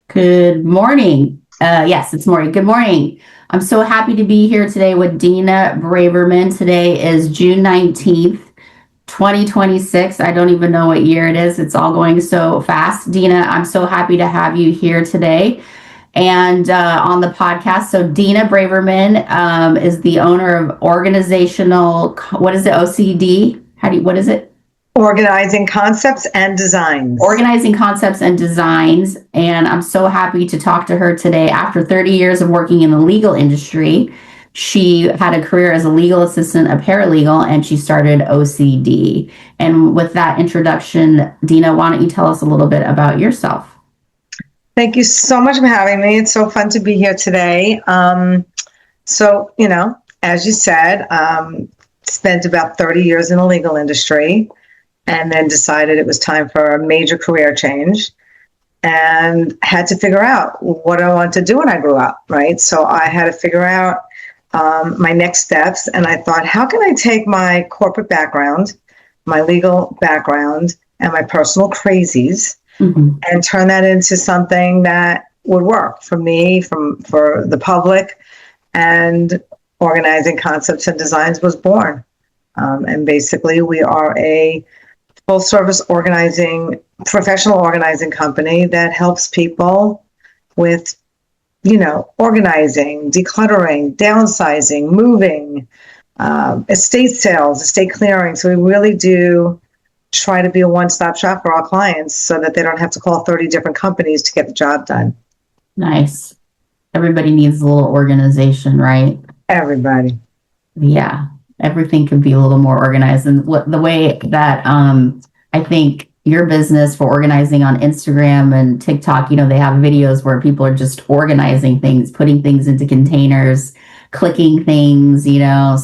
Good morning. Yes, it's morning. Good morning. I'm so happy to be here today with Dina Braverman. Today is June 19th, 2026. I don't even know what year it is. It's all going so fast. Dina, I'm so happy to have you here today and on the podcast. So Dina Braverman is the owner of organizational, what is it, OCD? What is it? Organizing Concepts and Designs. Organizing Concepts and Designs. And I'm so happy to talk to her today. After 30 years of working in the legal industry, she had a career as a legal assistant, a paralegal, and she started OCD. And with that introduction, Dina, why don't you tell us a little bit about yourself? Thank you so much for having me. It's so fun to be here today. As you said, spent about 30 years in the legal industry and then decided it was time for a major career change and had to figure out what I wanted to do when I grew up, right? So I had to figure out my next steps. And I thought, how can I take my corporate background, my legal background, and my personal crazies and turn that into something that would work for me, for the public, and Organizing Concepts and Designs was born. And basically, we are a full-service professional organizing company that helps people with, organizing, decluttering, downsizing, moving, estate sales, estate clearing. So we really do try to be a one-stop shop for our clients so that they don't have to call 30 different companies to get the job done. Nice. Everybody needs a little organization, right? Everybody. Yeah. Everything could be a little more organized. And the way that I think your business for organizing on Instagram and TikTok, they have videos where people are just organizing things, putting things into containers, clicking things,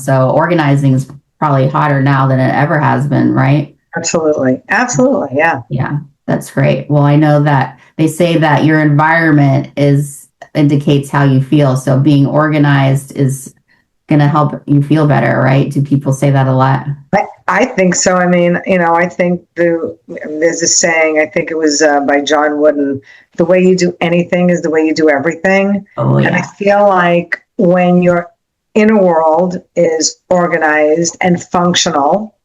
so organizing is probably hotter now than it ever has been, right? Absolutely. Absolutely. Yeah. Yeah, that's great. Well, I know that they say that your environment indicates how you feel. So being organized is going to help you feel better, right? Do people say that a lot? I think so. I mean, I think there's a saying, I think it was by John Wooden, the way you do anything is the way you do everything. Oh, yeah. And I feel like when your inner world is organized and functional,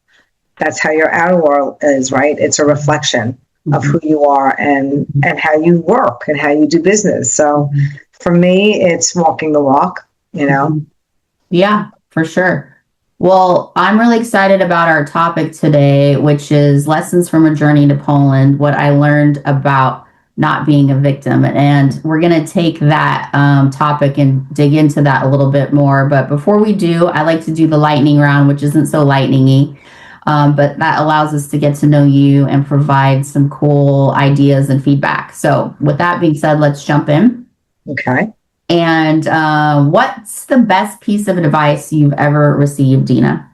that's how your outer world is, right? It's a reflection of who you are and how you work and how you do business. So for me, it's walking the walk, Yeah, for sure. Well, I'm really excited about our topic today, which is lessons from a journey to Poland, what I learned about not being a victim. And we're going to take that topic and dig into that a little bit more. But before we do, I like to do the lightning round, which isn't so lightning-y, but that allows us to get to know you and provide some cool ideas and feedback. So with that being said, let's jump in. Okay. And what's the best piece of advice you've ever received, Dina?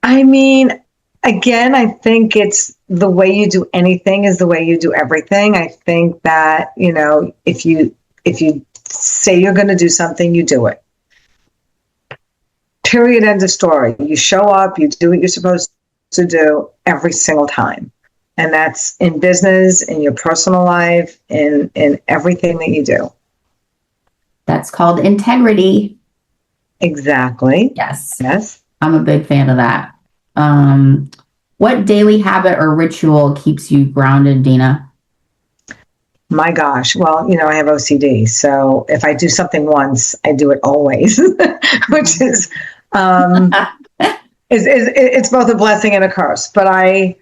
I mean, again, I think it's the way you do anything is the way you do everything. I think that, if you say you're going to do something, you do it. Period, end of story. You show up, you do what you're supposed to do every single time. And that's in business, in your personal life, in everything that you do. That's called integrity. Exactly. Yes. Yes. I'm a big fan of that. What daily habit or ritual keeps you grounded, Dina? My gosh. Well, I have OCD. So if I do something once, I do it always, which is, it's both a blessing and a curse. But I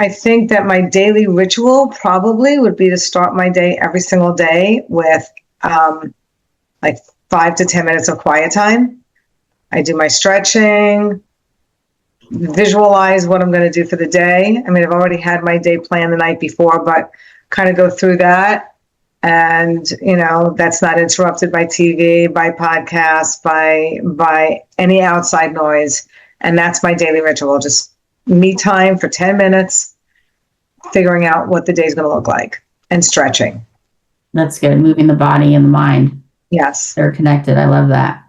think that my daily ritual probably would be to start my day every single day with like 5 to 10 minutes of quiet time. I do my stretching, visualize what I'm going to do for the day. I mean, I've already had my day planned the night before, but kind of go through that. And, that's not interrupted by TV, by podcasts, by any outside noise. And that's my daily ritual. Just me time for 10 minutes, figuring out what the day's going to look like and stretching. That's good. Moving the body and the mind. Yes. They're connected. I love that.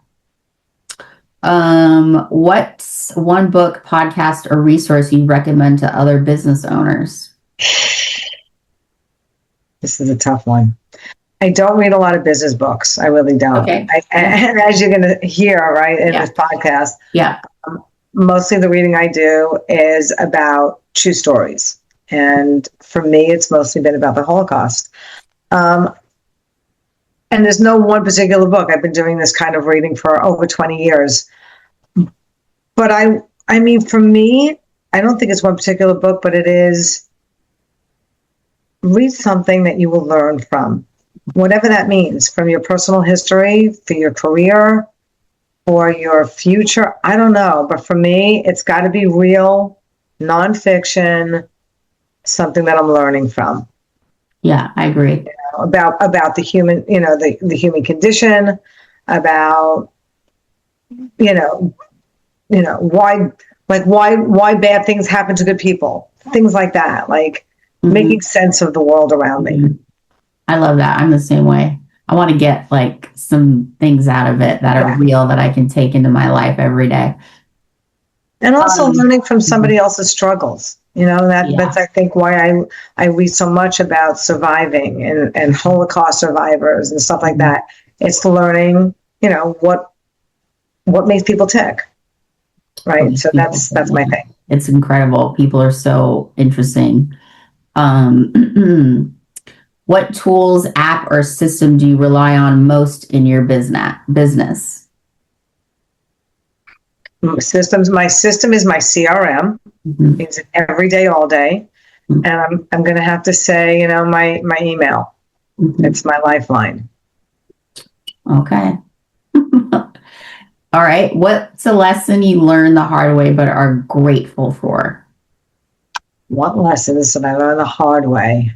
What's one book, podcast, or resource you recommend to other business owners? This is a tough one. I don't read a lot of business books. I really don't. Okay. And as you're going to hear, right, in Yeah. this podcast, Yeah. mostly the reading I do is about true stories. And for me, it's mostly been about the Holocaust. Um, and there's no one particular book. I've been doing this kind of reading for over 20 years. But I mean, for me, I don't think it's one particular book, but it is read something that you will learn from, whatever that means, from your personal history, for your career, or your future. I don't know. But for me, it's got to be real, nonfiction, something that I'm learning from. Yeah, I agree. About the human, the human condition, about, you know, why, like why bad things happen to good people, things like that, like making sense of the world around me. I love that. I'm the same way. I want to get like some things out of it that are real that I can take into my life every day. And also learning from somebody else's struggles. That's I think why I read so much about surviving and Holocaust survivors and stuff like that. It's learning, what makes people tick. Right. So that's my thing. It's incredible. People are so interesting. What tools, app, or system do you rely on most in your business? Systems. My system is my CRM. Mm-hmm. It's every day, all day. Mm-hmm. And I'm going to have to say, my email. Mm-hmm. It's my lifeline. Okay. All right. What's a lesson you learned the hard way but are grateful for? What lessons did I learn the hard way?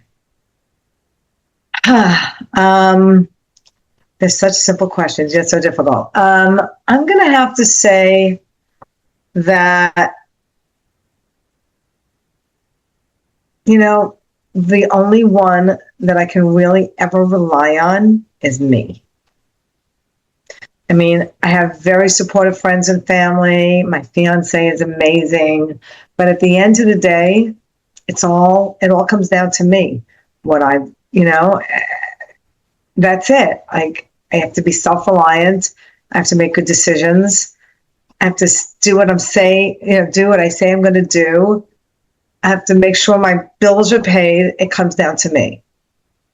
There's such simple questions, yet so difficult. I'm going to have to say that, the only one that I can really ever rely on is me. I mean, I have very supportive friends and family. My fiance is amazing. But at the end of the day, it all comes down to me. That's it. Like, I have to be self-reliant. I have to make good decisions. I have to do what I'm saying, do what I say I'm going to do. I have to make sure my bills are paid. It comes down to me.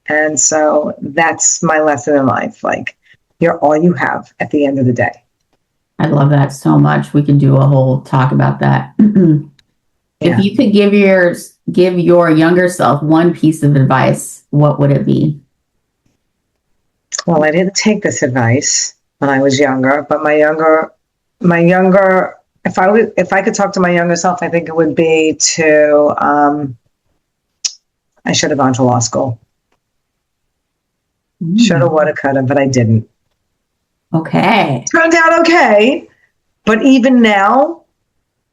And so that's my lesson in life. Like, you're all you have at the end of the day. I love that so much. We could do a whole talk about that. If you could give your younger self one piece of advice, what would it be? Well, I didn't take this advice when I was younger, but my younger, if I could talk to my younger self, I think it would be to, I should have gone to law school. Shoulda, woulda, coulda, but I didn't. Okay. Turned out okay, but even now,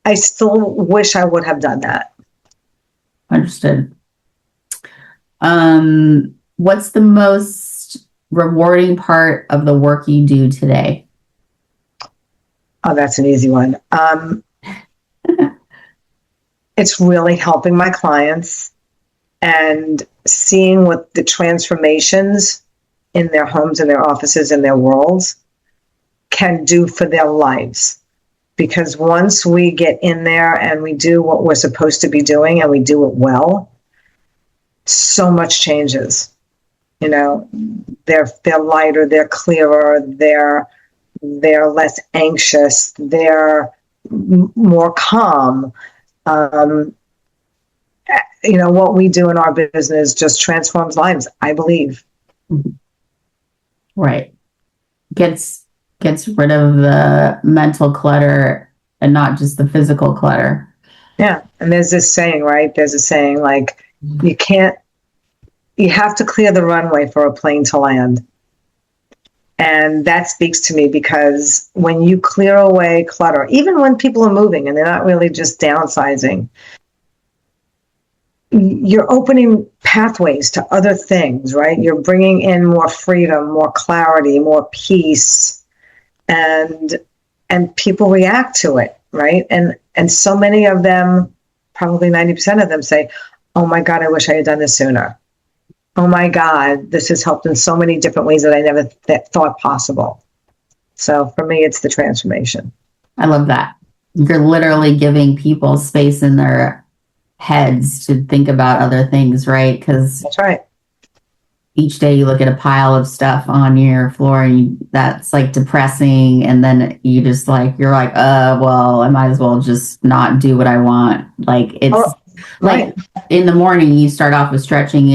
I still wish I would have done that. Understood. What's the most rewarding part of the work you do today? Oh, that's an easy one. It's really helping my clients and seeing what the transformations in their homes and their offices and their worlds can do for their lives. Because once we get in there and we do what we're supposed to be doing and we do it well, so much changes. They're lighter, they're clearer, they're less anxious, they're more calm. What we do in our business just transforms lives, I believe. Right. Gets rid of the mental clutter and not just the physical clutter. Yeah. And there's this saying, right? There's a saying like, you have to clear the runway for a plane to land. And that speaks to me because when you clear away clutter, even when people are moving and they're not really just downsizing, you're opening pathways to other things, right? You're bringing in more freedom, more clarity, more peace, and people react to it, right? And so many of them, probably 90% of them say, "Oh my God, I wish I had done this sooner." oh my God, this has helped in so many different ways that I never thought possible. So for me, it's the transformation. I love that. You're literally giving people space in their heads to think about other things, right? Because That's right. each day you look at a pile of stuff on your floor and that's like depressing. And then you just like, you're like, well, I might as well just not do what I want. Like it's Oh, like right. in the morning, you start off with stretching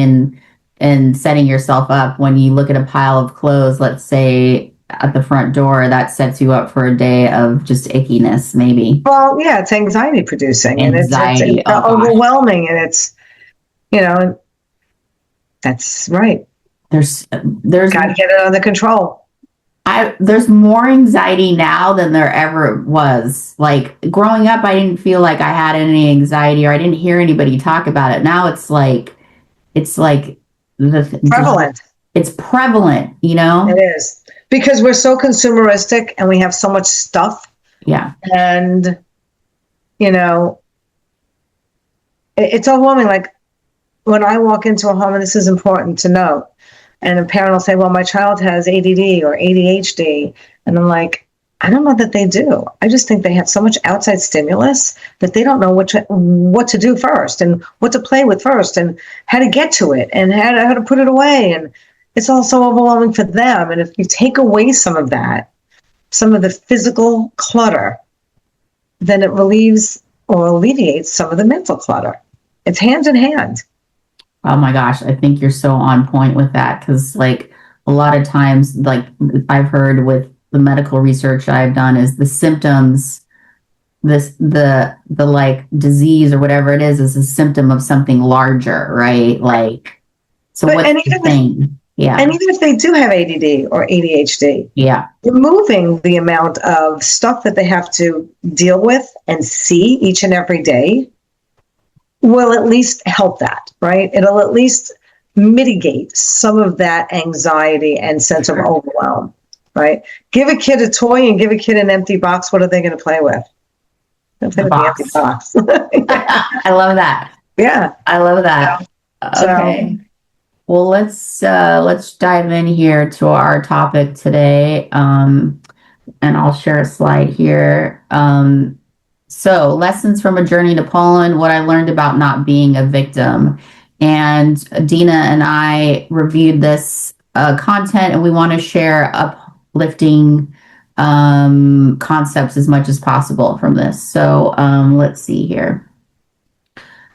and setting yourself up. When you look at a pile of clothes, let's say at the front door, that sets you up for a day of just ickiness, maybe Well, yeah, it's anxiety producing and it's anxiety. Oh gosh, overwhelming and it's, that's right. there's there's Got to get it under control. there's more anxiety now than there ever was. Like growing up, I didn't feel like I had any anxiety or I didn't hear anybody talk about it. Now it's like the Prevalent. it's prevalent, you It know? is because we're so consumeristic and we have so much stuff. Yeah. And, you know, it's overwhelming. Like when I walk into a home, and this is important to note, and a parent will say, well, my child has ADD or ADHD. And I'm like, I don't know that they do. I just think they have so much outside stimulus that they don't know what to do first and what to play with first and how to get to it and how to put it away. And it's all so overwhelming for them. And if you take away some of that, some of the physical clutter, then it relieves or alleviates some of the mental clutter. It's hand in hand. Oh my gosh, I think you're so on point with that because, like, a lot of times, like, I've heard with the medical research I've done, is the symptoms, the like disease or whatever it is a symptom of something larger, right? Like, so But what's the thing? and Yeah, even if they do have ADD or ADHD, yeah, removing the amount of stuff that they have to deal with and see each and every day will at least help that, right? It'll at least mitigate some of that anxiety and sense of sure. overwhelm, right? Give a kid a toy and give a kid an empty box. What are they going to play with? They'll play The with the empty box. box. I love that. Yeah. I love that. So, Okay. Well, let's dive in here to our topic today. And I'll share a slide here. So, lessons from a journey to Poland, what I learned about not being a victim. And Dina and I reviewed this content, and we want to share uplifting concepts as much as possible from this. So, let's see here.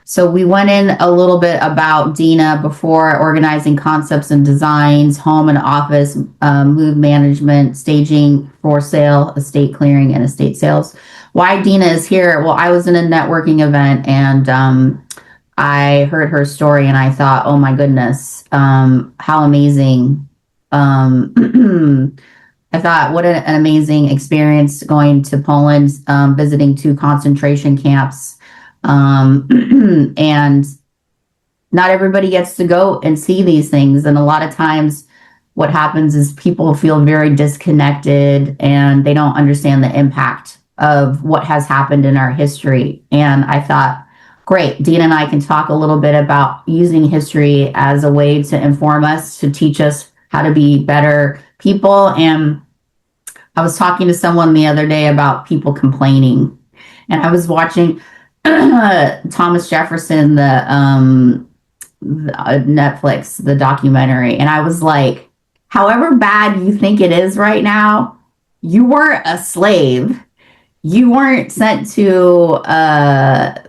So we went in a little bit about Dina before organizing concepts and designs, home and office, move management, staging for sale, estate clearing, and estate sales. Why Dina is here? Well, I was in a networking event and I heard her story and I thought, oh my goodness, how amazing. I thought, what an amazing experience going to Poland, visiting 2 concentration camps. And not everybody gets to go and see these things. And a lot of times, what happens is people feel very disconnected and they don't understand the impact of what has happened in our history. And I thought, great, Dina and I can talk a little bit about using history as a way to inform us, to teach us how to be better people. And I was talking to someone the other day about people complaining, and I was watching Thomas Jefferson, the Netflix, the documentary, and I was like, however bad you think it is right now, you weren't a slave. You weren't sent to a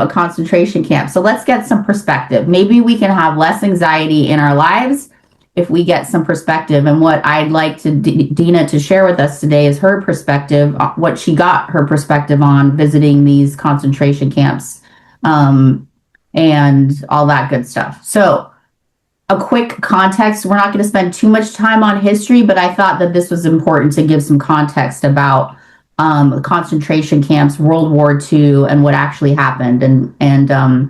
concentration camp. So let's get some perspective. Maybe we can have less anxiety in our lives if we get some perspective. And what I'd like to Dina to share with us today is her perspective, what she got her perspective on visiting these concentration camps, and all that good stuff. So a quick context. We're not going to spend too much time on history, but I thought that this was important to give some context about concentration camps, World War II, and what actually happened. And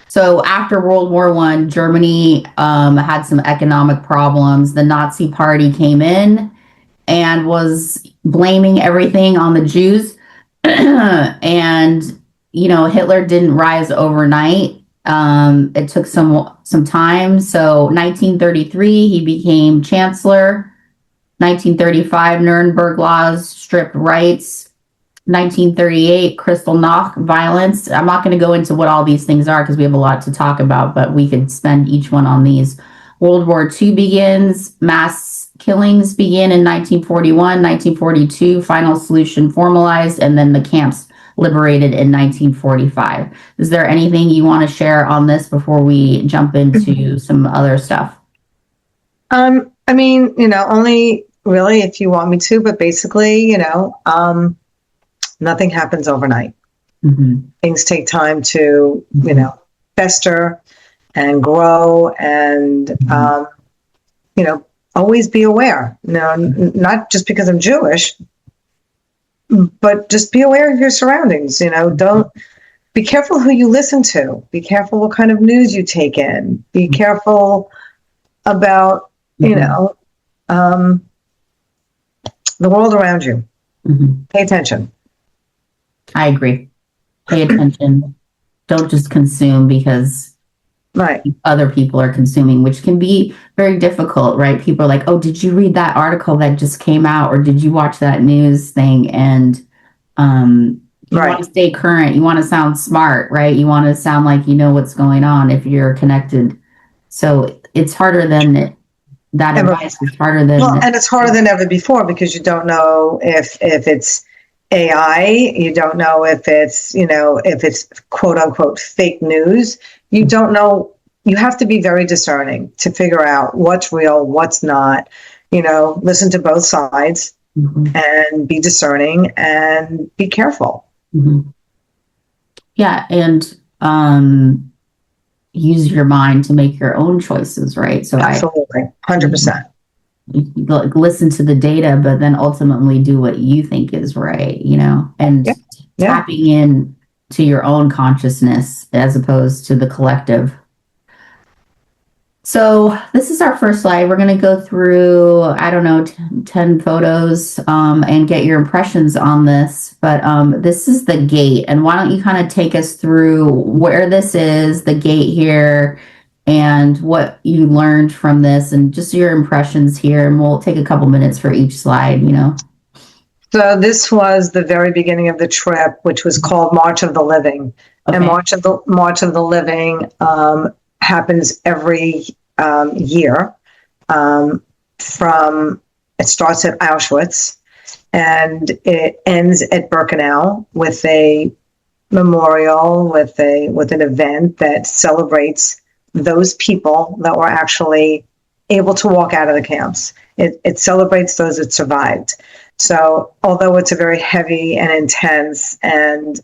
so after World War I, Germany had some economic problems. The Nazi Party came in and was blaming everything on the Jews. And Hitler didn't rise overnight. It took some time. So 1933, he became chancellor. 1935, Nuremberg laws stripped rights. 1938, Kristallnacht violence. I'm not going to go into what all these things are because we have a lot to talk about, but we could spend each one on these. World War II begins. Mass killings begin in 1941, 1942. Final solution formalized, and then the camps liberated in 1945. Is there anything you want to share on this before we jump into some other stuff? I mean, only really if you want me to, but basically, nothing happens overnight. Mm-hmm. Things take time to, fester and grow and, always be aware. Not just because I'm Jewish, but just be aware of your surroundings. Don't be careful who you listen to. Be careful what kind of news you take in. Be careful about, the world around you. Mm-hmm. Pay attention. I agree. Pay attention. Don't just consume because Right. other people are consuming, which can be very difficult, right? People are like, oh, did you read that article that just came out? Or did you watch that news thing? And you want to stay current. You want to sound smart, right? You want to sound like you know what's going on if you're connected. So it's harder than that advice is harder than. Well, and it's harder than ever before because you don't know if it's AI, you don't know if it's, if it's quote unquote fake news. You don't know. You have to be very discerning to figure out what's real, what's not, listen to both sides and be discerning and be careful. Yeah. And use your mind to make your own choices, right? So absolutely, 100%. Listen to the data, but then ultimately do what you think is right, and tapping in to your own consciousness as opposed to the collective. So this is our first slide. We're going to go through, I don't know, 10 photos and get your impressions on this. But this is the gate. And why don't you kind of take us through where this is, the gate here, and what you learned from this and just your impressions here. And we'll take a couple minutes for each slide, So this was the very beginning of the trip, which was called March of the Living. Okay. And March of the Living happens every year. It starts at Auschwitz and it ends at Birkenau with a memorial, with an event that celebrates those people that were actually able to walk out of the camps. It celebrates those that survived. So although it's a very heavy and intense and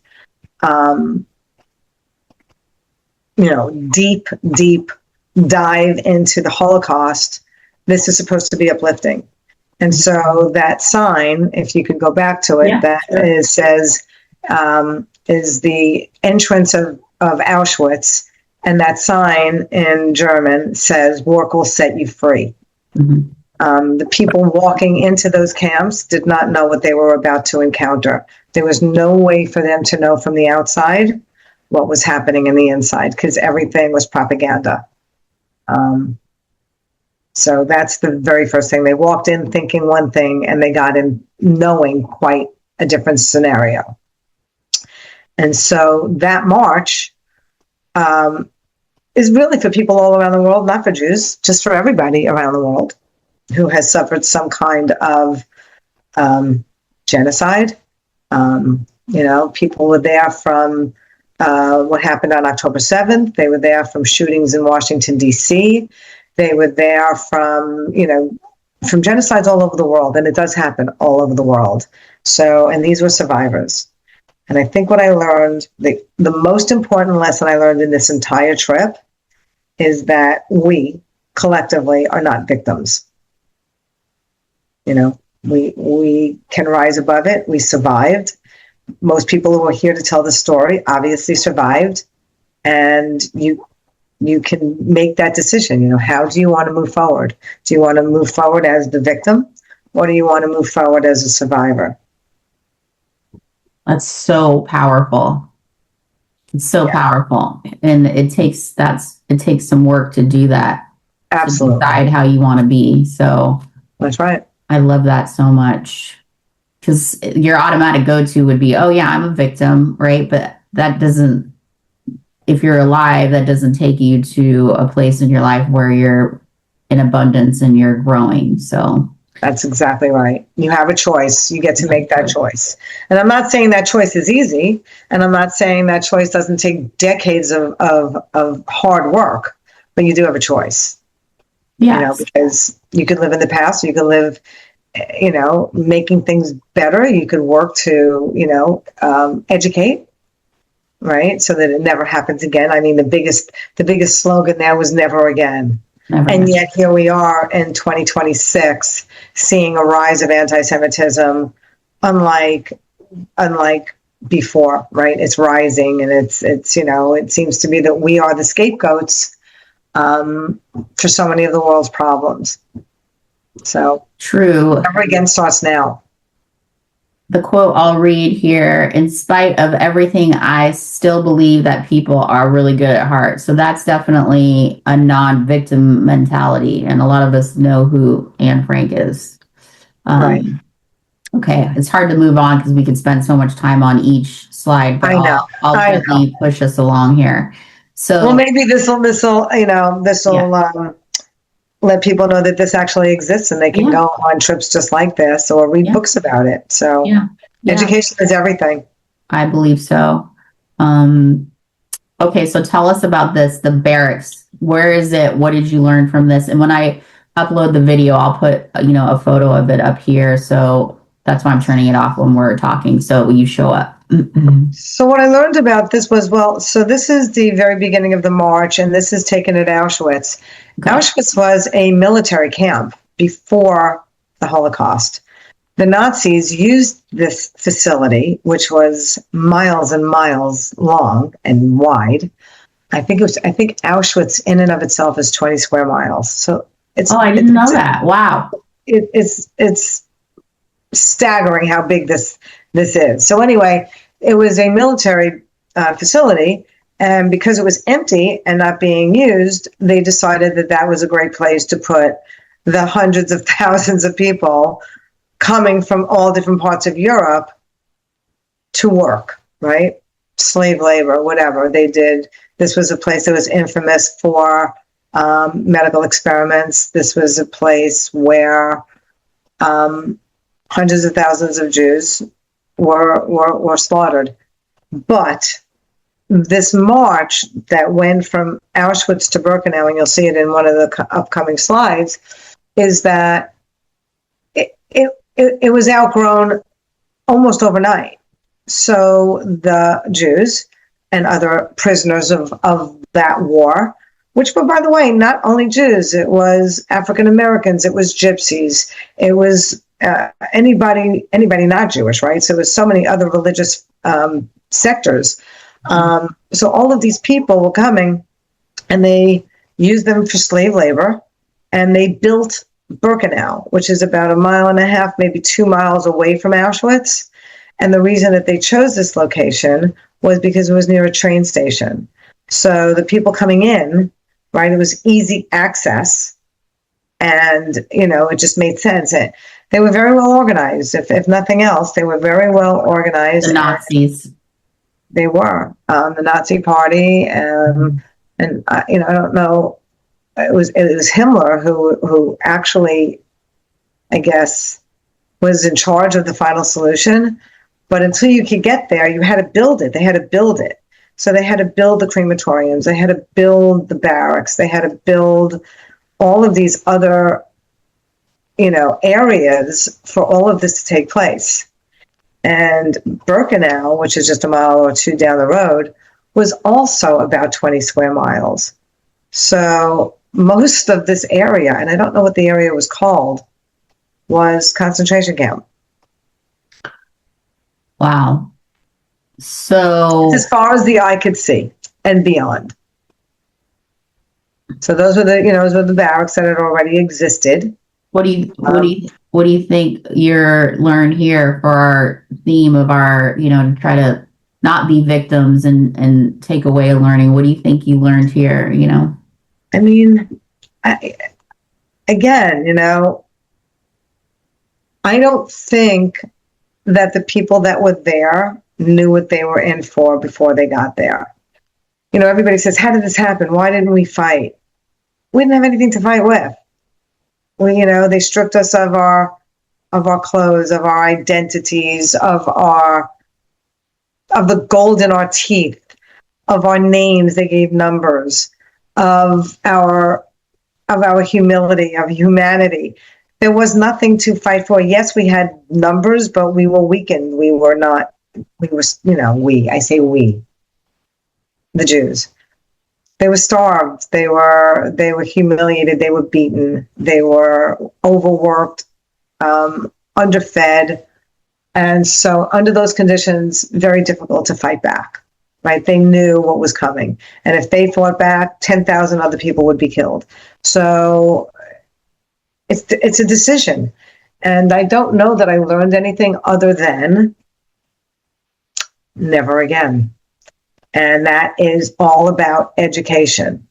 deep dive into the Holocaust, this is supposed to be uplifting. And so that sign, if you could go back to it, says is the entrance of Auschwitz, and that sign in German says "Work will set you free." The people walking into those camps did not know what they were about to encounter. There was no way for them to know from the outside what was happening in the inside because everything was propaganda. So that's the very first thing. They walked in thinking one thing and they got in knowing quite a different scenario. And so that march is really for people all around the world, not for Jews, just for everybody around the world who has suffered some kind of genocide. People were there from what happened on October 7th. They were there from shootings in Washington, D.C. They were there from genocides all over the world, and it does happen all over the world. So, and these were survivors. And I think what I learned, the most important lesson I learned in this entire trip is that we collectively are not victims. We can rise above it. We survived. Most people who are here to tell the story obviously survived. And you can make that decision. How do you want to move forward? Do you want to move forward as the victim, or do you want to move forward as a survivor? That's so powerful. It's so Yeah, powerful. And it takes some work to do that, to absolutely. decide how you want to be. So That's right. I love that so much. Because your automatic go to would be, oh, yeah, I'm a victim, right? But that doesn't, if you're alive, that doesn't take you to a place in your life where you're in abundance and you're growing. So, That's exactly right. You have a choice. You get to make that choice. And I'm not saying that choice is easy. And I'm not saying that choice doesn't take decades of hard work, but you do have a choice, yes, because you could live in the past, you could live, making things better. You could work to, educate, right? So that it never happens again. I mean, the biggest slogan there was never again. never And again. yet here we are in 2026, seeing a rise of anti-Semitism, unlike before, right? It's rising, and it seems to be that we are the scapegoats, for so many of the world's problems. So True. never again starts now. The quote I'll read here: in spite of everything, I still believe that people are really good at heart. So that's definitely a non victim mentality. And a lot of us know who Anne Frank is. Right. Okay, it's hard to move on because we could spend so much time on each slide, but I know. I'll I know. gently push us along here. Well, So, maybe this yeah, will let people know that this actually exists, and they can yeah, go on trips just like this or read yeah, books about it. So yeah, yeah, education is everything. I believe so. Um, okay, so tell us about this, the barracks. Where is it? What did you learn from this? And when I upload the video, I'll put, a photo of it up here. So that's why I'm turning it off when we're talking. So you show up. So what I learned about this was, well, so this is the very beginning of the march, and this is taken at Auschwitz. Okay. Auschwitz was a military camp before the Holocaust. The Nazis used this facility, which was miles and miles long and wide. I think Auschwitz in and of itself is 20 square miles. So Oh, I didn't know that. Wow. it's staggering how big this is. So anyway, it was a military facility, and because it was empty and not being used, they decided that that was a great place to put the hundreds of thousands of people coming from all different parts of Europe to work, right? Slave labor, whatever they did. This was a place that was infamous for medical experiments. This was a place where um, hundreds of thousands of Jews were slaughtered. But this march that went from Auschwitz to Birkenau, and you'll see it in one of the upcoming slides, is that it was outgrown almost overnight. So the Jews and other prisoners of that war, which were, by the way, not only Jews, it was African Americans, it was Gypsies, it was anybody not Jewish, right? So it was so many other religious sectors. So all of these people were coming, and they used them for slave labor, and they built Birkenau, which is about a mile and a half, maybe 2 miles away from Auschwitz. And the reason that they chose this location was because it was near a train station. So the people coming in, right, it was easy access, and it just made sense. They were very well organized. If nothing else, they were very well organized. The And Nazis. they were the Nazi Party, and I don't know. It was Himmler who actually, I guess, was in charge of the final solution. But until you could get there, you had to build it. They had to build it. So they had to build the crematoriums. They had to build the barracks. They had to build all of these other, areas for all of this to take place. And Birkenau, which is just a mile or two down the road, was also about 20 square miles. So most of this area, and I don't know what the area was called, was concentration camp. Wow. So, As far as the eye could see and beyond. So those were the barracks that had already existed. what do you think you're learned here for our theme of our, to try to not be victims and take away a learning? What do you think you learned here, you know? I mean, I, again, I don't think that the people that were there knew what they were in for before they got there. Everybody says, how did this happen? Why didn't we fight? We didn't have anything to fight with. They stripped us of our clothes, of our identities, of the gold in our teeth, of our names. They gave numbers of our humility, of humanity. There was nothing to fight for. Yes, we had numbers, but we were weakened. We were not. We were, I say we, the Jews. They were starved. They were humiliated. They were beaten. They were overworked, underfed. And so under those conditions, very difficult to fight back, right? They knew what was coming. And if they fought back, 10,000 other people would be killed. So it's a decision. And I don't know that I learned anything other than never again. And that is all about education.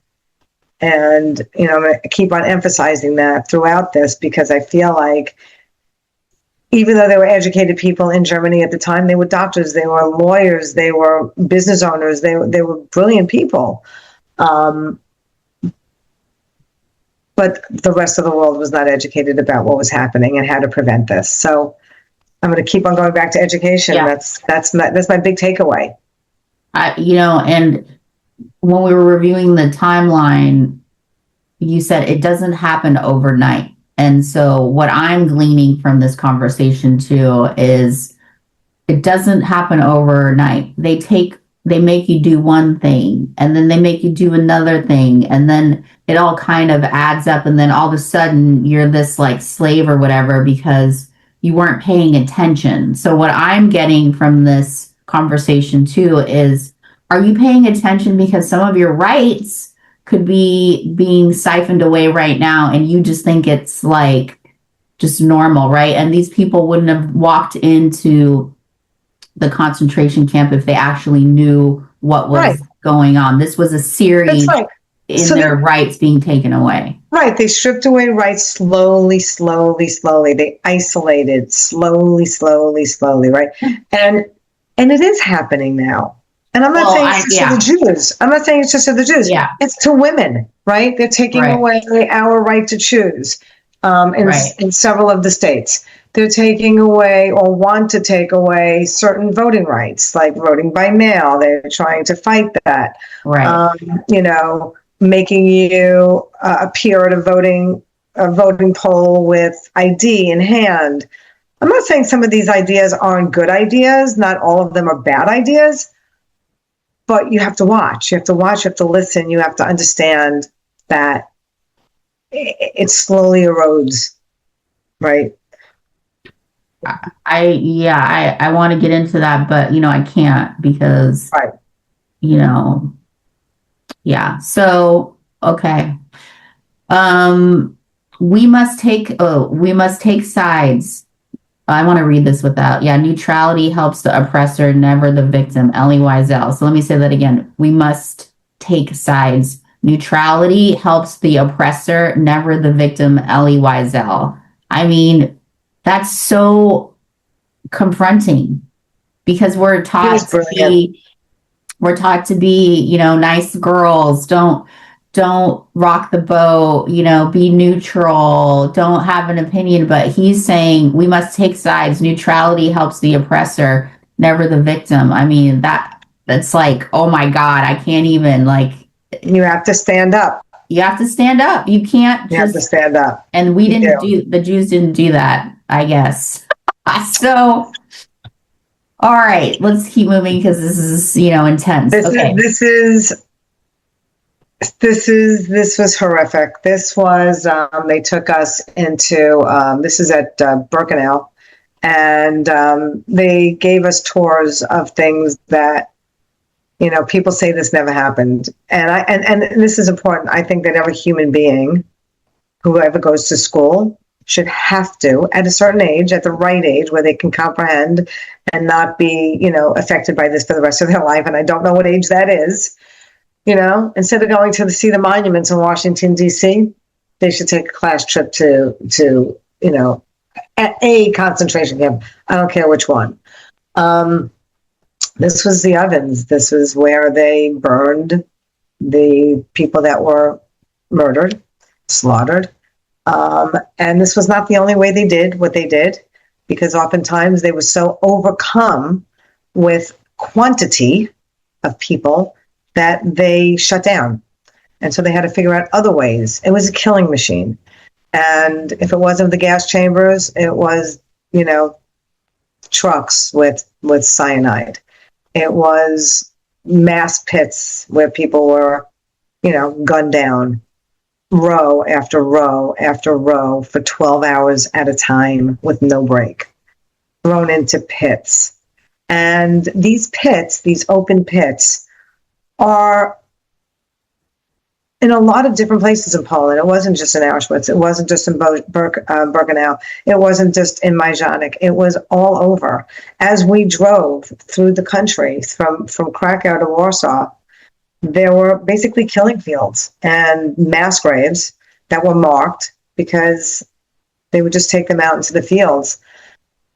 And, I'm going to keep on emphasizing that throughout this, because I feel like even though they were educated people in Germany at the time, they were doctors, they were lawyers, they were business owners, they were brilliant people. But the rest of the world was not educated about what was happening and how to prevent this. So I'm going to keep on going back to education. Yeah. That's my big takeaway. And when we were reviewing the timeline, you said it doesn't happen overnight. And so what I'm gleaning from this conversation too is it doesn't happen overnight. They make you do one thing and then they make you do another thing. And then it all kind of adds up. And then all of a sudden you're this like slave or whatever because you weren't paying attention. So what I'm getting from this conversation too is, are you paying attention because some of your rights could be being siphoned away right now and you just think it's like just normal, right? And these people wouldn't have walked into the concentration camp if they actually knew what was Right. going on. This was a series That's right. in So their rights being taken away. Right. They stripped away rights slowly, slowly, slowly. They isolated slowly, slowly, slowly, right? And it is happening now. And I'm not saying it's just to the Jews. I'm not saying it's just to the Jews. Yeah. It's to women, right? They're taking away our right to choose in several of the states. They're taking away or want to take away certain voting rights, like voting by mail. They're trying to fight that. Right. Making you appear at a voting poll with ID in hand. I'm not saying some of these ideas aren't good ideas. Not all of them are bad ideas. But you have to watch. You have to watch. You have to listen. You have to understand that it slowly erodes, right? I want to get into that, but I can't because Right. Yeah. So okay. We must take sides. I want to read this without. Yeah, neutrality helps the oppressor, never the victim. Elie Wiesel. So let me say that again. We must take sides. Neutrality helps the oppressor, never the victim. Elie Wiesel. I mean, that's so confronting because we're taught to be, nice girls. Don't rock the boat, be neutral, don't have an opinion. But he's saying we must take sides. Neutrality helps the oppressor, never the victim. I mean, that's like, oh my God, I can't even like. You have to stand up. You have to stand up. You can't You have to stand up. And the Jews didn't do that, I guess. So, all right, let's keep moving because this is, intense. This was horrific. This was, they took us into, this is at Birkenau, and they gave us tours of things that, people say this never happened. And this is important. I think that every human being who ever goes to school should have to, at a certain age, at the right age, where they can comprehend and not be, affected by this for the rest of their life. And I don't know what age that is. Instead of going to see the monuments in Washington, D.C., they should take a class trip to at a concentration camp. I don't care which one. This was the ovens. This was where they burned the people that were murdered, slaughtered. And this was not the only way they did what they did, because oftentimes they were so overcome with quantity of people that they shut down. And so they had to figure out other ways. It was a killing machine. And if it wasn't the gas chambers, it was, trucks with cyanide. It was mass pits where people were, gunned down, row after row after row for 12 hours at a time with no break, thrown into pits. And these pits, these open pits, are in a lot of different places in Poland. It wasn't just in Auschwitz. It wasn't just in Birkenau. It wasn't just in Majdanek. It was all over. As we drove through the country from Krakow to Warsaw, there were basically killing fields and mass graves that were marked because they would just take them out into the fields.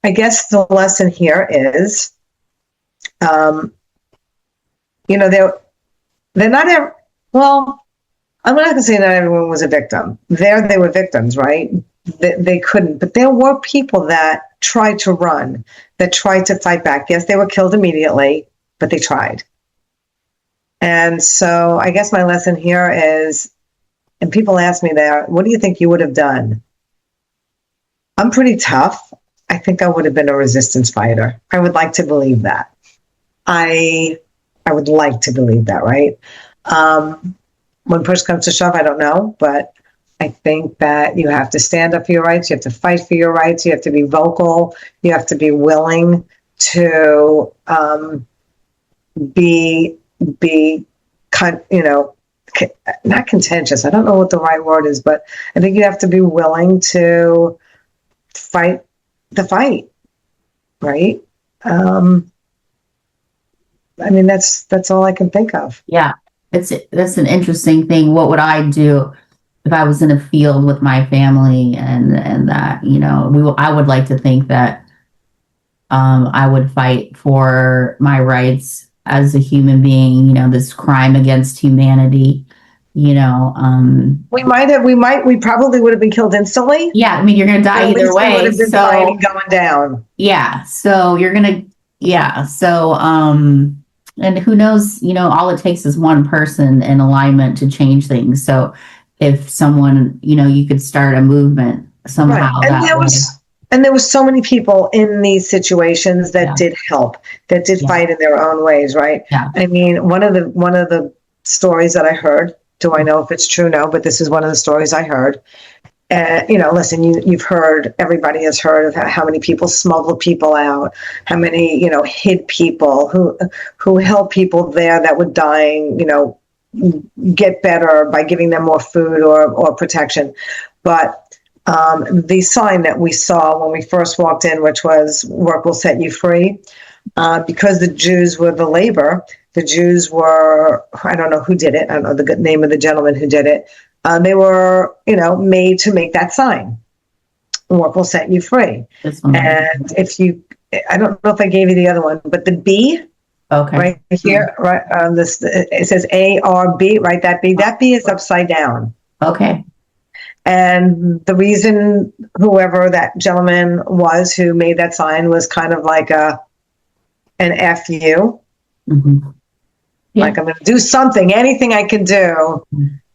I guess the lesson here is, they're not well, I'm not going to say not everyone was a victim. They were victims, right? They couldn't. But there were people that tried to run, that tried to fight back. Yes, they were killed immediately, but they tried. And so I guess my lesson here is, and people ask me that, what do you think you would have done? I'm pretty tough. I think I would have been a resistance fighter. I would like to believe that. I would like to believe that, right? When push comes to shove, I don't know, but I think that you have to stand up for your rights. You have to fight for your rights. You have to be vocal. You have to be willing to be not contentious. I don't know what the right word is, but I think you have to be willing to fight the fight, right? That's all I can think of. Yeah, that's an interesting thing. What would I do if I was in a field with my family and that, I would like to think that I would fight for my rights as a human being, this crime against humanity, we probably would have been killed instantly. Yeah, I mean, you're going to die either way. Would have been fighting going down. Yeah, so you're going to, yeah, so, and who knows, all it takes is one person in alignment to change things. So if someone, you could start a movement somehow. Right. And there was so many people in these situations that did help, that did fight in their own ways, right? Yeah. I mean, one of the stories that I heard, do I know if it's true? No, but this is one of the stories I heard. Listen, you've heard, everybody has heard of how many people smuggled people out, how many, hid people who held people there that were dying, get better by giving them more food or protection. But the sign that we saw when we first walked in, which was "Work will set you free," because the Jews were the labor. The Jews were, I don't know who did it. I don't know the name of the gentleman who did it. They were, made to make that sign. Work will set you free. And I don't know if I gave you the other one, but the B, okay, right here, right on this, it says ARB, right? That B is upside down. Okay. And the reason whoever that gentleman was who made that sign was kind of like an FU. Mm-hmm. Yeah. Like, I'm going to do something, anything I can do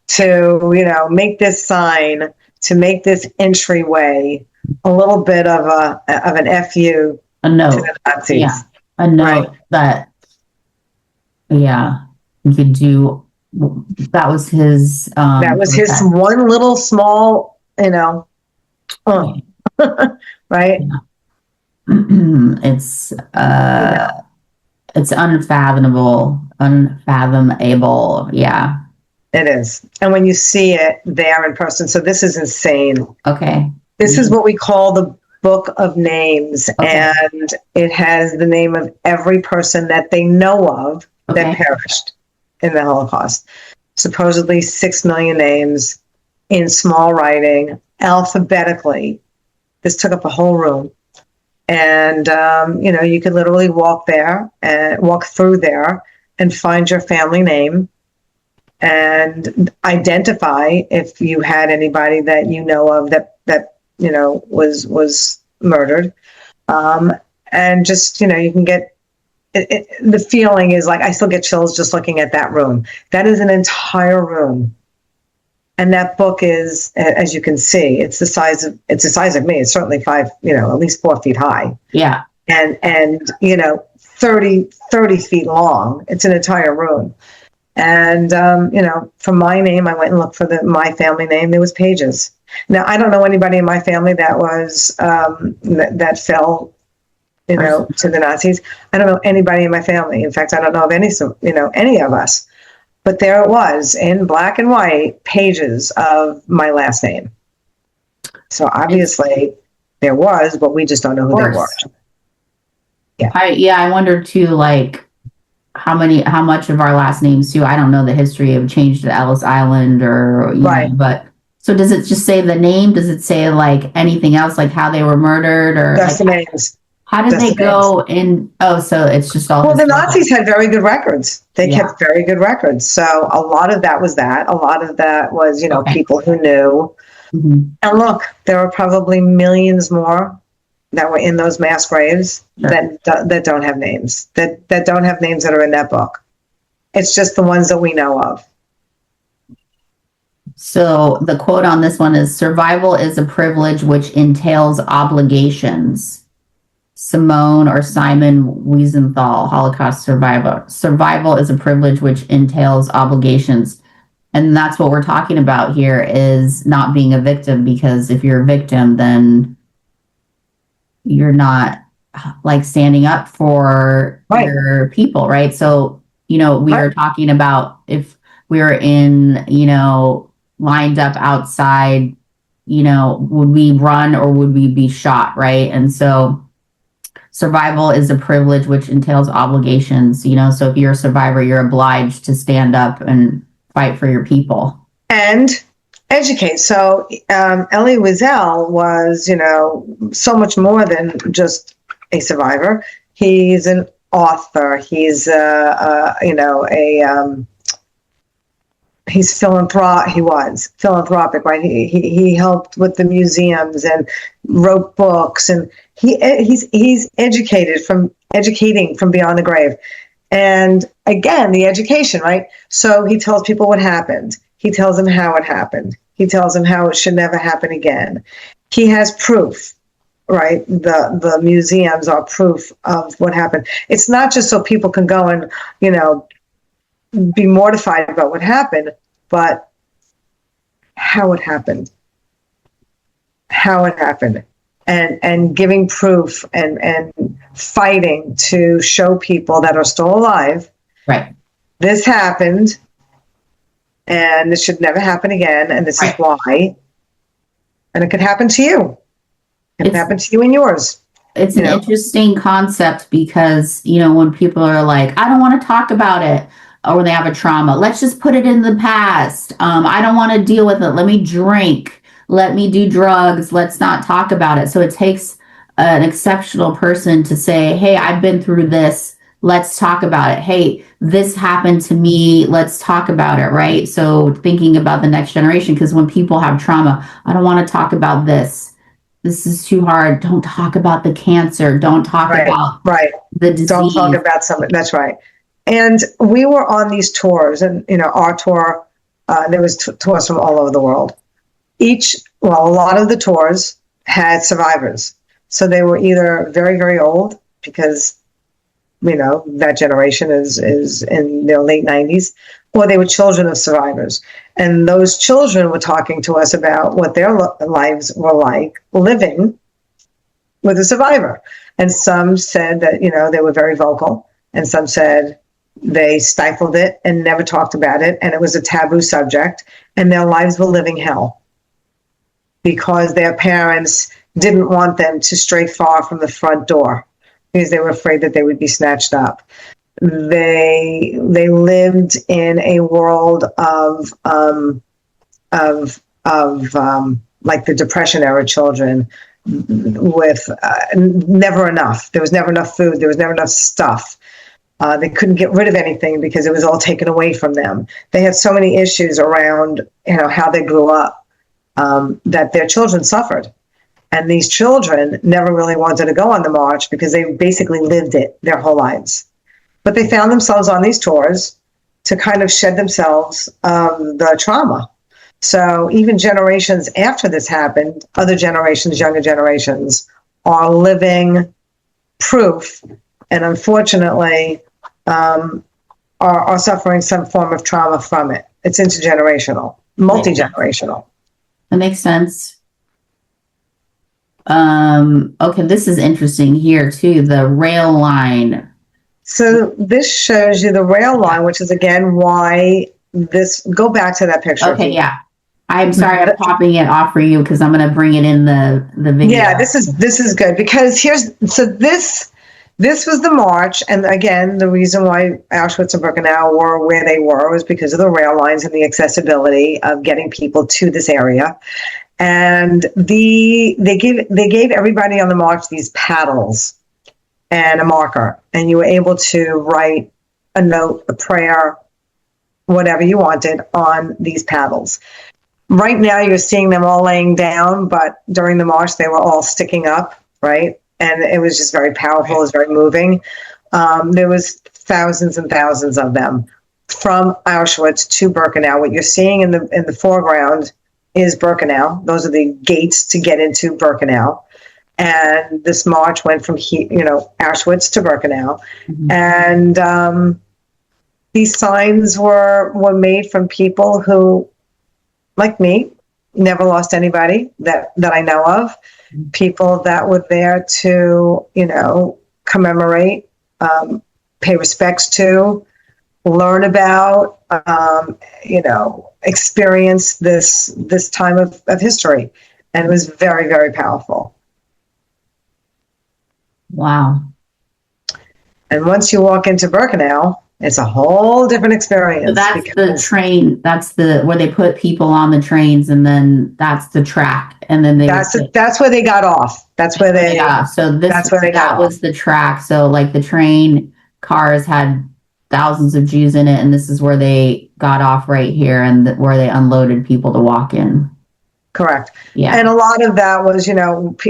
to, make this sign, to make this entryway a little bit of an FU a note to the Nazis. Yeah. A note that, you could do. That was his. That was his one little small, right? Yeah. It's unfathomable. Yeah. It is. And when you see it there in person, so this is insane. Okay. This is what we call the Book of Names, Okay. and it has the name of every person that they know of that Okay. perished in the Holocaust. Supposedly 6 million names in small writing, alphabetically. This took up a whole room. And, you could literally walk there and walk through there and find your family name and identify if you had anybody that you know of that was murdered. And just, you can get the feeling is like I still get chills just looking at that room. That is an entire room. And that book is, as you can see, it's the size of me. It's certainly at least 4 feet high. Yeah. And 30 feet long. It's an entire room. And, for my name, I went and looked for my family name. There was pages. Now, I don't know anybody in my family that was, that fell, to the Nazis. I don't know anybody in my family. In fact, I don't know of any of us. But there it was in black and white, pages of my last name. So obviously there was, but we just don't know who they were. Yeah. I wonder too, like how much of our last names too. I don't know the history of change to Ellis Island or right. But so does it just say the name? Does it say like anything else, like how they were murdered or just like, the names? How did they go in? Oh, so it's just all. Well, the Nazis had very good records. They kept very good records. So a lot of that was that. A lot of that was, people who knew. Mm-hmm. And look, there were probably millions more that were in those mass graves that don't have names, that don't have names that are in that book. It's just the ones that we know of. So the quote on this one is, "Survival is a privilege which entails obligations." Simone or Simon Wiesenthal, Holocaust survivor. Survival is a privilege which entails obligations. And that's what we're talking about here, is not being a victim, because if you're a victim, then you're not like standing up for your people, right? So, we are talking about if we were lined up outside, would we run or would we be shot, right? And so survival is a privilege which entails obligations, so if you're a survivor, you're obliged to stand up and fight for your people. And educate. So Elie Wiesel was, so much more than just a survivor. He's an author. He's, he's he was philanthropic, right? He helped with the museums and wrote books, and he's educating from beyond the grave. And again, the education, right? So he tells people what happened. He tells them how it happened. He tells them how it should never happen again. He has proof, right? The museums are proof of what happened. It's not just so people can go and, be mortified about what happened, but how it happened. And giving proof and fighting to show people that are still alive. Right. This happened, and this should never happen again, and this is why. And it could happen to you. It could happen to you and yours. It's an interesting concept because, when people are like, I don't want to talk about it, or they have a trauma, let's just put it in the past. I don't want to deal with it. Let me drink. Let me do drugs. Let's not talk about it. So it takes an exceptional person to say, hey, I've been through this. Let's talk about it. Hey, this happened to me. Let's talk about it, right? So thinking about the next generation, because when people have trauma, I don't want to talk about this. This is too hard. Don't talk about the cancer. Don't talk about the disease. Don't talk about something. That's right. And we were on these tours, and our tour, there was tours from all over the world. A lot of the tours had survivors. So they were either very, very old, because, that generation is in their late 90s, or they were children of survivors. And those children were talking to us about what their lives were like living with a survivor. And some said that, they were very vocal, and some said they stifled it and never talked about it, and it was a taboo subject, and their lives were living hell. because their parents didn't want them to stray far from the front door because they were afraid that they would be snatched up. They lived in a world of like the Depression era children with never enough. There was never enough food. There was never enough stuff. They couldn't get rid of anything because it was all taken away from them. They had so many issues around, how they grew up, that their children suffered. And these children never really wanted to go on the march because they basically lived it their whole lives. But they found themselves on these tours to kind of shed themselves the trauma. So even generations after this happened, other generations, younger generations, are living proof, and unfortunately are suffering some form of trauma from it. It's intergenerational, multi-generational. That makes sense. Okay, this is interesting here too. The rail line. So this shows you the rail line, which is again why this. Go back to that picture. Okay, yeah. I'm sorry, I'm popping it off for you because I'm going to bring it in the video. Yeah, this is good because this was the march, and again, the reason why Auschwitz and Birkenau were where they were was because of the rail lines and the accessibility of getting people to this area. And they gave everybody on the march these paddles and a marker, and you were able to write a note, a prayer, whatever you wanted on these paddles. Right now, you're seeing them all laying down, but during the march, they were all sticking up, right? And it was just very powerful. It was very moving. There was thousands and thousands of them from Auschwitz to Birkenau. What you're seeing in the foreground is Birkenau. Those are the gates to get into Birkenau. And this march went from Auschwitz to Birkenau. Mm-hmm. And these signs were made from people who, like me, never lost anybody that I know of. People that were there to, commemorate, pay respects to, learn about, experience this time of history. And it was very, very powerful. Wow. And once you walk into Birkenau, it's a whole different experience. So that's the train. That's where they put people on the trains, and then that's the track, and then that's where they got off. That's where they got. So that was the track. So like the train cars had thousands of Jews in it, and this is where they got off right here, and where they unloaded people to walk in. Correct. Yeah. And a lot of that was,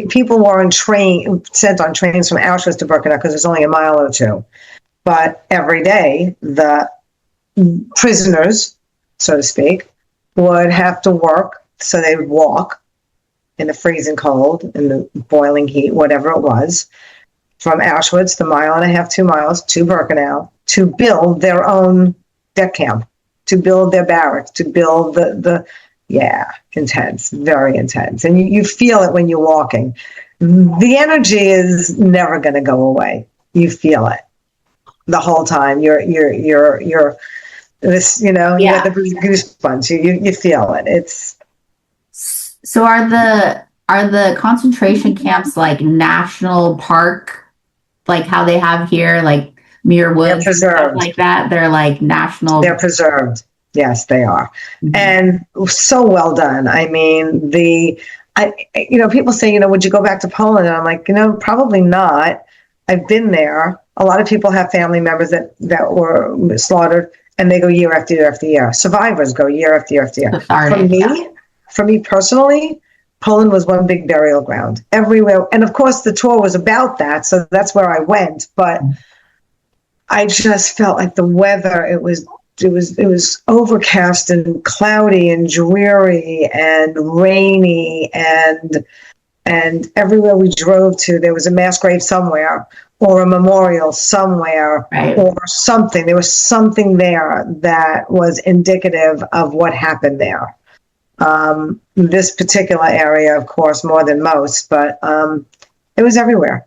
people were sent on trains from Auschwitz to Birkenau because it's only a mile or two. But every day, the prisoners, so to speak, would have to work. So they would walk in the freezing cold, in the boiling heat, whatever it was, from Auschwitz, the 1.5, 2 miles, to Birkenau, to build their own deck camp, to build their barracks, to build intense, very intense. And you feel it when you're walking. The energy is never going to go away. You feel it the whole time. You're this, you get the goosebumps. You feel it. It's. So are the concentration camps like national park, like how they have here, like Muir Woods, stuff like that? They're like national. They're preserved. Yes, they are. Mm-hmm. And so well done. I mean, people say, would you go back to Poland? And I'm like, probably not. I've been there. A lot of people have family members that were slaughtered, and they go year after year after year. Survivors go year after year after year. For me personally, Poland was one big burial ground everywhere. And of course, the tour was about that. So that's where I went. But I just felt like the weather, it was overcast and cloudy and dreary and rainy, and everywhere we drove to, there was a mass grave somewhere or a memorial somewhere, right, or something. There was something there that was indicative of what happened there. This particular area, of course, more than most, but it was everywhere.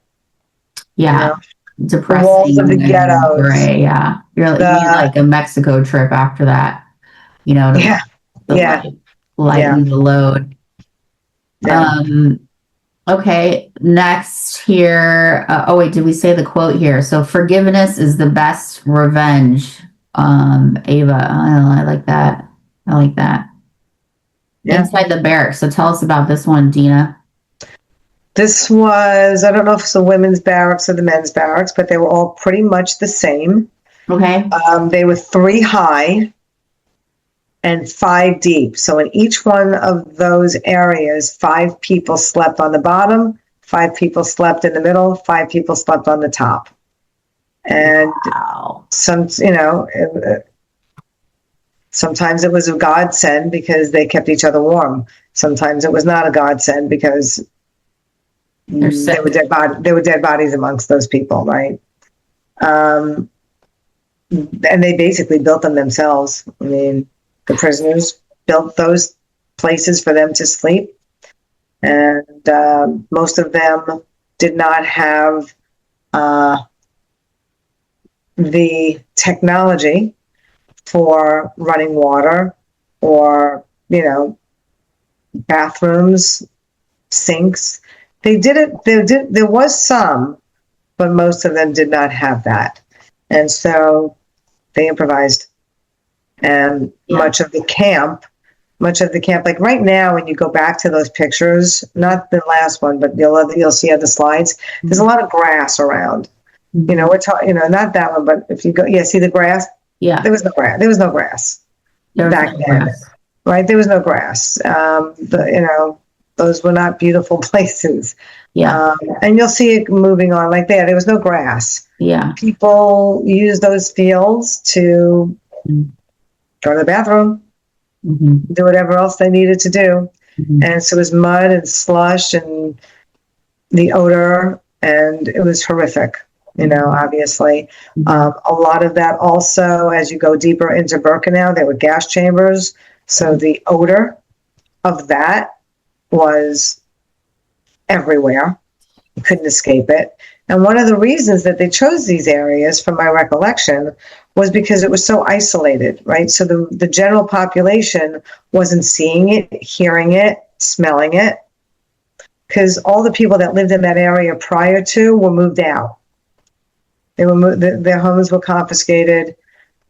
Yeah. Depressing. The walls of the ghettos. Gray, yeah. You need like a Mexico trip after that, lighten the load. Yeah. Um, okay, next here. Oh, wait, did we say the quote here? So, forgiveness is the best revenge. Ava, I like that. I like that. Yeah. Inside the barracks. So, tell us about this one, Dina. This was, I don't know if it's the women's barracks or the men's barracks, but they were all pretty much the same. Okay. They were three high and five deep. So in each one of those areas, five people slept on the bottom, five people slept in the middle, five people slept on the top. And Wow. sometimes it was a godsend because they kept each other warm. Sometimes it was not a godsend because They're sick. there were dead bodies amongst those people, right? Um, and they basically built them themselves. I mean, the prisoners built those places for them to sleep, and most of them did not have uh, the technology for running water or bathrooms, sinks. They did it. There was some, but most of them did not have that, and so they improvised. And Yeah. much of the camp, like right now, when you go back to those pictures, not the last one, but you'll see other slides. There's a lot of grass around. Mhm. We're talking, not that one, but if you go, yeah, see the grass. Yeah. There was no grass. There was no grass There was back no then, grass. right? There was no grass. Those were not beautiful places. Yeah. And you'll see it moving on like that. There was no grass. Yeah. People use those fields to go to the bathroom, Mm-hmm. do whatever else they needed to do. Mm-hmm. And so it was mud and slush and the odor, and it was horrific, obviously. Mm-hmm. A lot of that also, as you go deeper into Birkenau, there were gas chambers. So the odor of that was everywhere. You couldn't escape it. And one of the reasons that they chose these areas, from my recollection, was because it was so isolated, right? So the general population wasn't seeing it, hearing it, smelling it, because all the people that lived in that area prior to were moved out. Their homes were confiscated.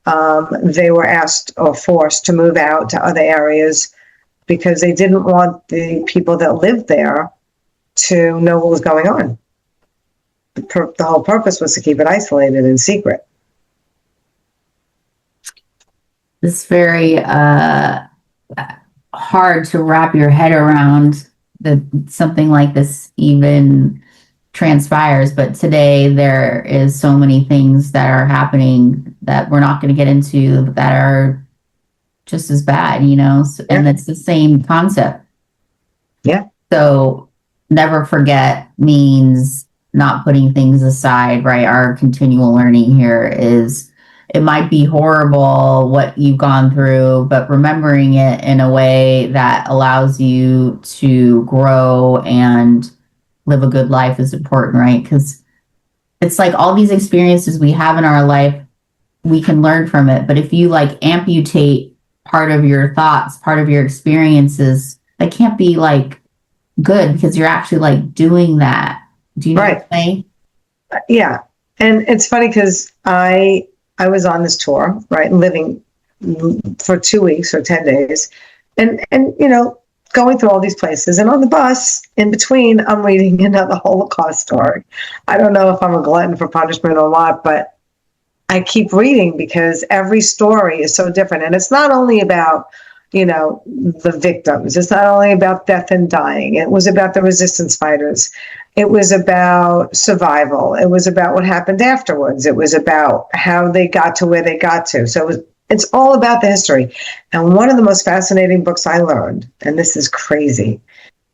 They were asked or forced to move out to other areas because they didn't want the people that lived there to know what was going on. The whole purpose was to keep it isolated and secret. It's very hard to wrap your head around that something like this even transpires. But today there is so many things that are happening that we're not going to get into that are just as bad, and Yeah, it's the same concept. yeah, So never forget means not putting things aside, right? Our continual learning here is it might be horrible what you've gone through, but remembering it in a way that allows you to grow and live a good life is important, right? Because it's like all these experiences we have in our life, we can learn from it. But if you like amputate part of your thoughts, part of your experiences, that can't be like good because you're actually like doing that. Do you know what right. I'm saying? Yeah, and it's funny because I was on this tour, right, living for 2 weeks or 10 days, and going through all these places, and on the bus in between, I'm reading another Holocaust story. I don't know if I'm a glutton for punishment or what, but I keep reading because every story is so different. And it's not only about, the victims. It's not only about death and dying. It was about the resistance fighters. It was about survival. It was about what happened afterwards. It was about how they got to where they got to. So it's all about the history. And one of the most fascinating books I learned, and this is crazy,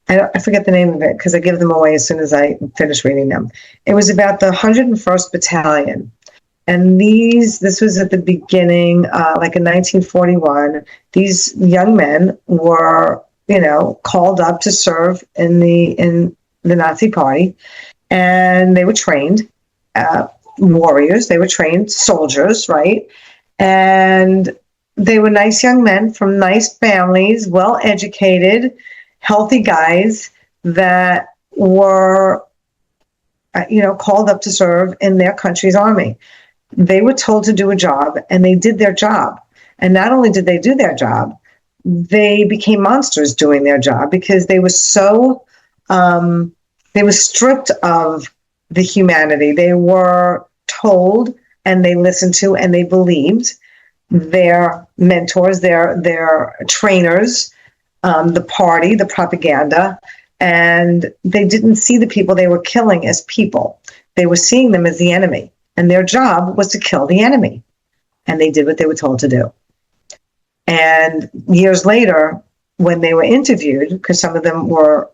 I forget the name of it because I give them away as soon as I finish reading them. It was about the 101st Battalion. And this was at the beginning, like in 1941. These young men were, called up to serve in the Nazi Party, and they were trained warriors. They were trained soldiers, right? And they were nice young men from nice families, well educated, healthy guys that were, called up to serve in their country's army. They were told to do a job, and they did their job. And not only did they do their job, they became monsters doing their job because they were so, they were stripped of the humanity. They were told, and they listened to, and they believed their mentors, their trainers, the party, the propaganda, and they didn't see the people they were killing as people. They were seeing them as the enemy, and their job was to kill the enemy. And they did what they were told to do. And years later, when they were interviewed, because some of them were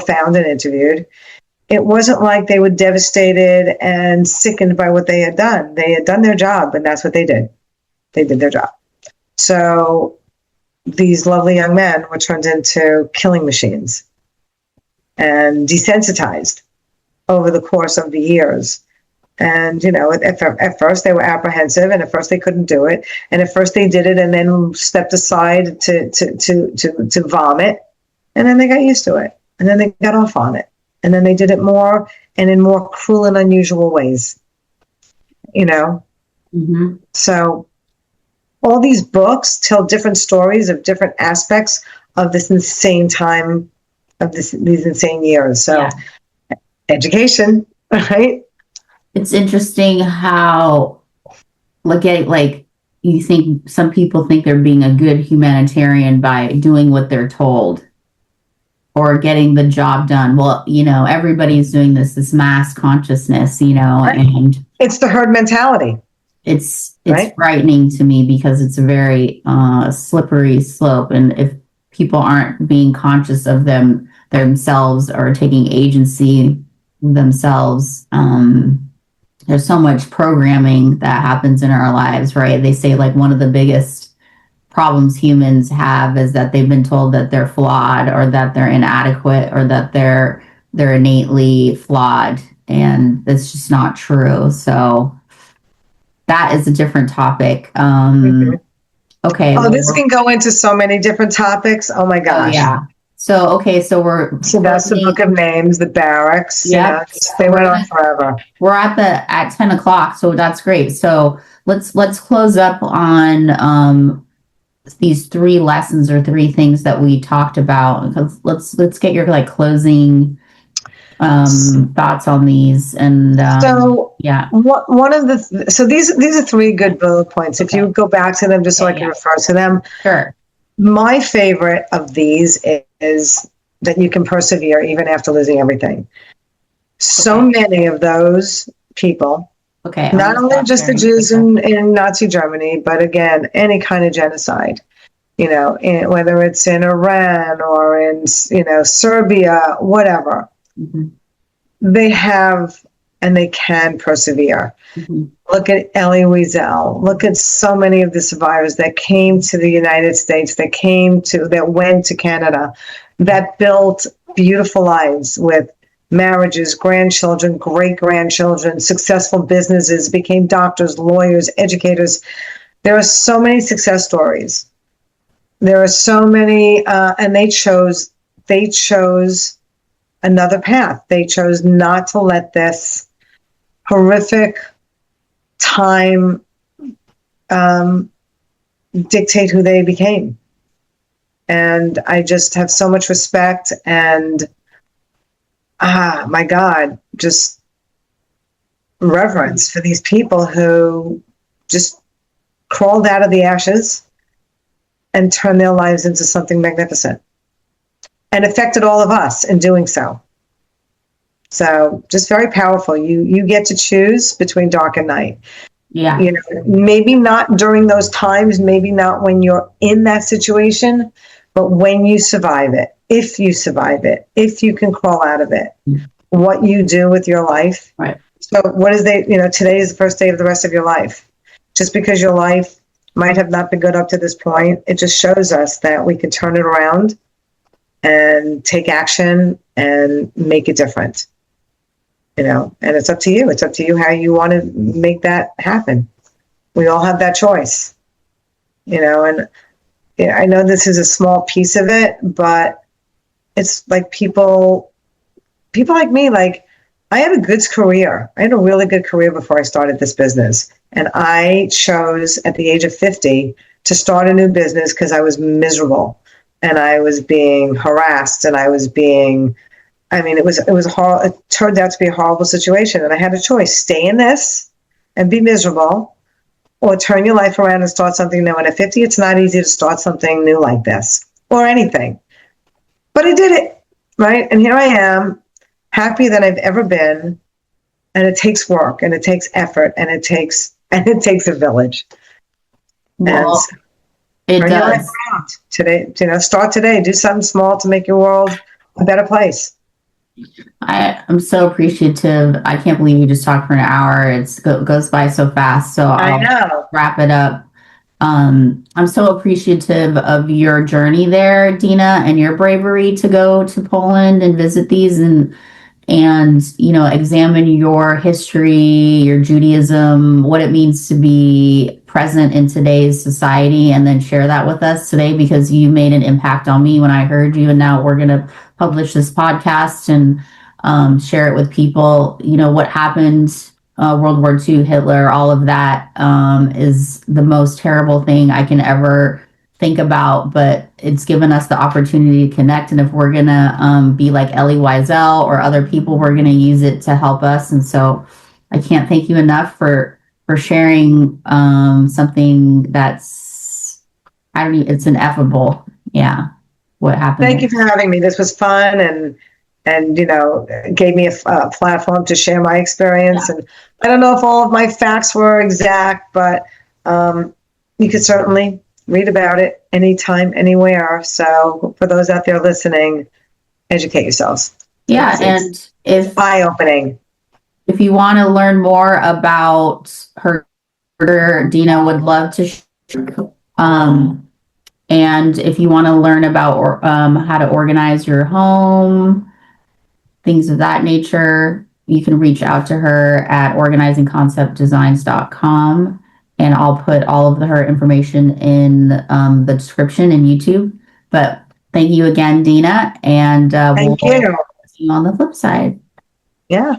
found and interviewed, it wasn't like they were devastated and sickened by what they had done. They had done their job, and that's what they did. They did their job. So these lovely young men were turned into killing machines and desensitized over the course of the years. And, at first they were apprehensive, and at first they couldn't do it. And at first they did it and then stepped aside to vomit. And then they got used to it. And then they got off on it. And then they did it more and in more cruel and unusual ways, Mm-hmm. So all these books tell different stories of different aspects of this insane time, of these insane years. So education, right? It's interesting how, like you think some people think they're being a good humanitarian by doing what they're told or getting the job done. Well, everybody's doing this mass consciousness, Right. And it's the herd mentality. It's right? frightening to me because it's a very slippery slope, and if people aren't being conscious of themselves or taking agency themselves, there's so much programming that happens in our lives, right? They say like one of the biggest problems humans have is that they've been told that they're flawed or that they're inadequate or that they're innately flawed, and that's just not true. So that is a different topic. Okay. Oh, this can go into so many different topics. Oh my gosh. Yeah. So so that's the book of names, the barracks. Yeah, they went on forever. We're at 10 o'clock, so that's great. So let's close up on these 3 lessons or 3 things that we talked about. Let's get your closing thoughts on these. And so one of the so these are 3 good bullet points. If you go back to them just so I can refer to them. Sure. My favorite of these is that you can persevere even after losing everything. So many of those people, not only just the Jews in Nazi Germany, but again, any kind of genocide, whether it's in Iran or in, Serbia, whatever, they have and they can persevere. Look at Elie Wiesel. Look at so many of the survivors that came to the United States, that went to Canada, that built beautiful lives with marriages, grandchildren, great-grandchildren, successful businesses, became doctors, lawyers, educators. There are so many success stories. There are so many, and they chose another path. They chose not to let this horrific time dictate who they became. And I just have so much respect and, my God, just reverence for these people who just crawled out of the ashes and turned their lives into something magnificent and affected all of us in doing so. So just very powerful. You get to choose between dark and night. Yeah. Maybe not during those times, maybe not when you're in that situation, but when you survive it, if you survive it, if you can crawl out of it, what you do with your life. Right. So today is the first day of the rest of your life. Just because your life might have not been good up to this point, it just shows us that we can turn it around and take action and make it different. And it's up to you. It's up to you how you want to make that happen. We all have that choice, and I know this is a small piece of it, but it's like people like me, like I had a good career. I had a really good career before I started this business. And I chose at the age of 50 to start a new business because I was miserable and I was being harassed and I was being, I mean, it was it turned out to be a horrible situation. And I had a choice, stay in this and be miserable or turn your life around and start something new. And at 50, it's not easy to start something new like this or anything. But I did it, right? And here I am, happy than I've ever been. And it takes work and it takes effort and it takes a village. And Well, it turn your life does. around today, start today, do something small to make your world a better place. I'm so appreciative. I can't believe you just talked for an hour. Goes by so fast. So I I'll know. wrap it up. I'm so appreciative of your journey there, Dina, and your bravery to go to Poland and visit these and examine your history, your Judaism, what it means to be present in today's society, and then share that with us today because you made an impact on me when I heard you. And now we're going to publish this podcast and share it with people. What happened, World War II, Hitler, all of that is the most terrible thing I can ever think about, but it's given us the opportunity to connect. And if we're going to be like Ellie Wiesel or other people, we're going to use it to help us. And so I can't thank you enough for sharing something that's, I don't even, it's ineffable. Yeah. What happened Thank there. you for having me. This was fun and gave me a platform to share my experience. Yeah. And I don't know if all of my facts were exact, but you could certainly read about it anytime, anywhere. So for those out there listening, educate yourselves. Yeah. It's And eye-opening. if you want to learn more about her, Dina would love to um, and if you want to learn about how to organize your home, things of that nature, you can reach out to her at organizingconceptdesigns.com. And I'll put all of her information in the description in YouTube. But thank you again, Dina. And we'll Thank you. see you on the flip side. Yeah.